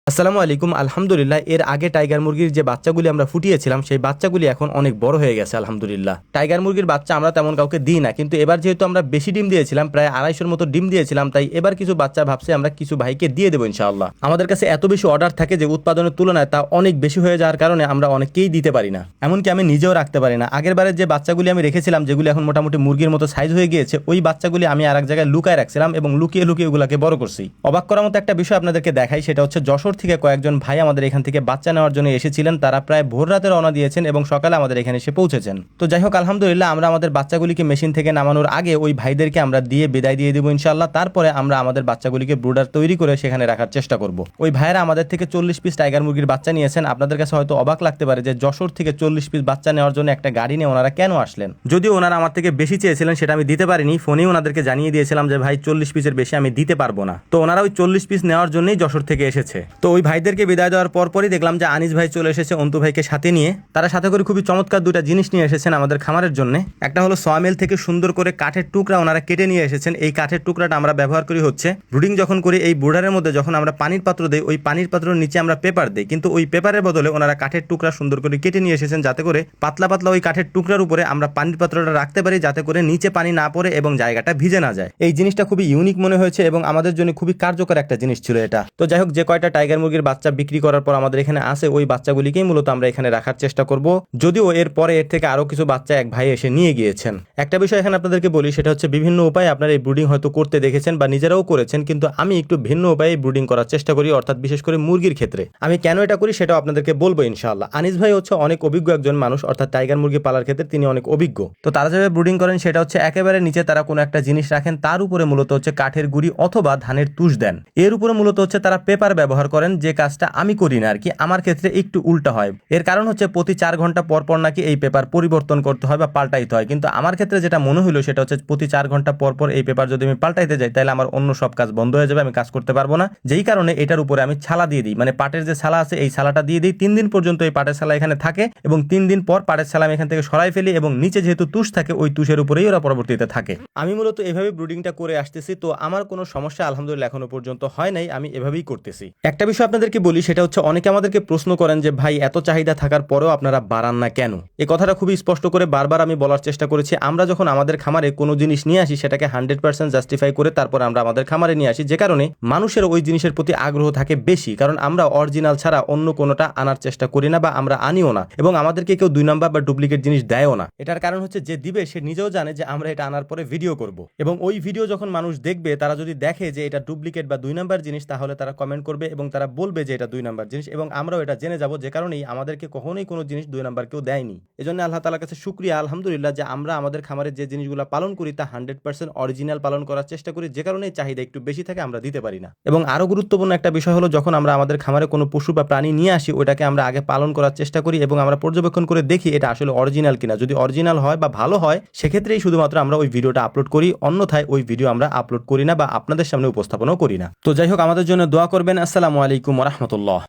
আসসালামু আলাইকুম। আলহামদুলিল্লাহ, এর আগে টাইগার মুরগির যে বাচ্চাগুলি আমরা ফুটিয়েছিলাম সেই বাচ্চাগুলি এখন অনেক বড় হয়ে গেছে আলহামদুলিল্লাহ। টাইগার মুরগির বাচ্চা আমরা তেমন কাউকে দিই না, কিন্তু এবার যেহেতু আমরা বেশি ডিম দিয়েছিলাম, প্রায় 250-র মতো ডিম দিয়েছিলাম, তাই এবার কিছু বাচ্চা ভাবছি আমরা কিছু ভাইকে দিয়ে দেবো ইনশাআল্লাহ। আমাদের কাছে এত বেশি অর্ডার থাকে যে উৎপাদনের তুলনায় তা অনেক বেশি হয়ে যাওয়ার কারণে আমরা অনেককেই দিতে পারি না, এমনকি আমি নিজেও রাখতে পারি না। আগের বারের যে বাচ্চাগুলি আমি রেখেছিলাম, যেগুলি এখন মোটামুটি মুরগির মতো সাইজ হয়ে গিয়েছে, ওই বাচ্চাগুলি আমি আরেক জায়গায় লুকায় রাখছিলাম এবং লুকিয়ে লুকিয়ে ওগুলাকে বড় করছি। অবাক করার মতো একটা বিষয় আপনাদেরকে দেখাই, সেটা হচ্ছে যশোর থেকে কয়েকজন ভাই আমাদের এখান থেকে বাচ্চা নেওয়ার জন্য এসেছিলেন। তারা প্রায় ভোর রাতে রওনা দিয়েছেন এবং সকালে আমাদের এখানে এসে পৌঁছেছেন। তো যাই হোক, আলহামদুলিল্লাহ, আমরা আমাদের বাচ্চাগুলিকে মেশিন থেকে নামানোর আগে ওই ভাইদেরকে আমরা দিয়ে বিদায় দিয়ে দেবো ইনশাআল্লাহ। তারপরে আমরা আমাদের বাচ্চাগুলিকে ব্রুডার তৈরি করে সেখানে রাখার চেষ্টা করব। ওই ভাইয়েরা আমাদের থেকে 40 পিস টাইগার মুরগির বাচ্চা নিয়েছেন। আপনাদের কাছে হয়তো অবাক লাগতে পারে যে যশোর থেকে 40 পিস বাচ্চা নেওয়ার জন্য একটা গাড়ি নিয়ে ওনারা কেন আসলেন। যদিও ওনারা আমার থেকে বেশি চেয়েছিলেন, সেটা আমি দিতে পারিনি। ফোনেই ওনাদেরকে জানিয়ে দিয়েছিলাম যে ভাই 40 পিসের বেশি আমি দিতে পারবো না। তো ওনারা ওই 40 পিস নেওয়ার জন্যই যশোর থেকে এসেছে। তো ওই ভাইদেরকে বিদায় দেওয়ার পরপরই দেখলাম যে আনিস ভাই চলে এসেছে অন্তু ভাইকে সাথে নিয়ে। তারা সাথে করে খুবই চমৎকার দুটা জিনিস নিয়ে এসেছেন আমাদের খামারের জন্য। একটা হলো সয়ামিল থেকে সুন্দর করে কাঠের টুকরা ওনারা কেটে নিয়ে এসেছেন। এই কাঠের টুকরাটা আমরা ব্যবহার করি হচ্ছে ব্রুডিং যখন করি, এই ব্রুডারের মধ্যে যখন আমরা পানির পাত্র দেই, ওই পানির পাত্রের নিচে আমরা পেপার দেই, কিন্তু ওই পেপারের বদলে ওনারা কাঠের টুকরা সুন্দর করে কেটে নিয়ে এসেছেন, যাতে করে পাতলা পাতলা ওই কাঠের টুকরার উপরে আমরা পানির পাত্রটা রাখতে পারি, যাতে করে নিচে পানি না পড়ে এবং জায়গাটা ভিজে না যায়। এই জিনিসটা খুবই ইউনিক মনে হয়েছে এবং আমাদের জন্য খুবই কার্যকর একটা জিনিস ছিল এটা। তো যাই হোক, যে কয়টা টাইগার মুরগির বাচ্চা বিক্রি করার পর আমাদের এখানে আসে, ওই বাচ্চাগুলিকেই মূলত আমরা এখানে রাখার চেষ্টা করব। যদিও এর পরে এর থেকে আরো কিছু বাচ্চা এক ভাই এসে নিয়ে গিয়েছেন। একটা বিষয় এখানে আপনাদেরকে বলি, সেটা হচ্ছে বিভিন্ন উপায়ে আপনারা এই ব্রুডিং হয়তো করতে দেখেছেন বা নিজেরাও করেছেন, কিন্তু আমি একটু ভিন্ন উপায়ে ব্রুডিং করার চেষ্টা করি, অর্থাৎ বিশেষ করে মুরগির ক্ষেত্রে। আমি কেন এটা করি সেটাও আপনাদেরকে বলবো ইনশাআল্লাহ। আনিস ভাই হচ্ছে অনেক অভিজ্ঞ একজন মানুষ, অর্থাৎ টাইগার মুরগি পালার ক্ষেত্রে তিনি অনেক অভিজ্ঞ। তো তারা যেভাবে ব্রুডিং করেন সেটা হচ্ছে একেবারে নিচে তারা কোনো একটা জিনিস রাখেন, তার উপরে মূলত হচ্ছে কাঠের গুঁড়ি অথবা ধানের তুষ দেন। এর উপরে মূলত হচ্ছে তারা পেপার ব্যবহার করেন, যে কাজটা আমি করি না আর কি। আমার ক্ষেত্রে একটু উল্টা হয়। এর কারণ হচ্ছে প্রতি 4 ঘন্টা পর পর নাকি এই পেপার পরিবর্তন করতে হয় বা পাল্টাইতে হয়, কিন্তু আমার ক্ষেত্রে যেটা মনে হলো সেটা হচ্ছে প্রতি 4 ঘন্টা পর পর এই পেপার যদি আমি পাল্টাইতে যাই, তাহলে আমার অন্য সব কাজ বন্ধ হয়ে যাবে, আমি কাজ করতে পারবো না। যেই কারণে এটার উপরে আমি ছালা দিয়ে দিই, মানে পাটের যে ছালা আছে এই ছালাটা দিয়ে দিই। 3 দিন পর্যন্ত এই পাটের ছালা এখানে থাকে এবং 3 দিন পর পাটের ছালা আমি এখান থেকে সরাই ফেলি এবং নিচে যেহেতু তুষ থাকে ওই তুষের উপরেই ওরা পরবর্তীতে থাকে। আমি মূলত এভাবে ব্রুডিংটা করে আসতেছি, তো আমার কোনো সমস্যা আলহামদুলিল্লাহ এখনো পর্যন্ত হয় নাই। আমি এভাবেই করতেছি। একটা বিষয় আপনাদেরকে বলি, সেটা হচ্ছে অনেকে আমাদেরকে প্রশ্ন করেন যে ভাই এত চাহিদা থাকার পরেও আপনারা বাড়ান না কেন। এই কথাটা খুবই স্পষ্ট করে বারবার আমি বলার চেষ্টা করেছি। আমরা যখন আমাদের খামারে কোনো জিনিস নিয়ে আসি, সেটাকে 100% জাস্টিফাই করে তারপর আমরা আমাদের খামারে নিয়ে আসি, যে কারণে মানুষের ওই জিনিসের প্রতি আগ্রহ থাকে বেশি। কারণ আমরা অরিজিনাল ছাড়া অন্য কোনোটা আনার চেষ্টা করি না বা আমরা আনিও না, এবং আমাদেরকে কেউ 2 নাম্বার বা ডুপ্লিকেট জিনিস দেয়ও না। এটার কারণ হচ্ছে যে দিবে সে নিজেও জানে যে আমরা এটা আনার পরে ভিডিও করব, এবং ওই ভিডিও যখন মানুষ দেখবে, তারা যদি দেখে যে এটা ডুপ্লিকেট বা 2 নাম্বার জিনিস, তাহলে তারা কমেন্ট করবে এবং তারা বলবে যে এটা 2 নাম্বার জিনিস, এবং আমরাও এটা জেনে যাব, যে কারণেই আমাদেরকে কখনোই কোনো জিনিস 2 নাম্বার কেউ দেয়নি। এজন্য আল্লাহ তাআলার কাছে শুকরিয়া আলহামদুলিল্লাহ যে আমরা আমাদের খামারে যে জিনিসগুলো পালন করি তা 100% অরিজিনাল পালন করার চেষ্টা করি, যে কারণে চাহিদা একটু বেশি থাকে, আমরা দিতে পারি না। এবং আরো গুরুত্বপূর্ণ একটা বিষয় হলো, যখন আমরা আমাদের খামারে কোনো পশু বা প্রাণী নিয়ে আসি, ওটাকে আমরা আগে পালন করার চেষ্টা করি এবং আমরা পর্যবেক্ষণ করে দেখি এটা আসলে অরিজিনাল কিনা। যদি অরিজিনাল হয় বা ভালো হয়, সেক্ষেত্রেই শুধুমাত্র আমরা ওই ভিডিওটা আপলোড করি, অন্যথায় ওই ভিডিও আমরা আপলোড করি না বা আপনাদের সামনে উপস্থাপনও করি না। তো যাই হোক, আমাদের জন্য দোয়া করবেন। আসসালামু আলাইকুম ওয়া রাহমাতুল্লাহ।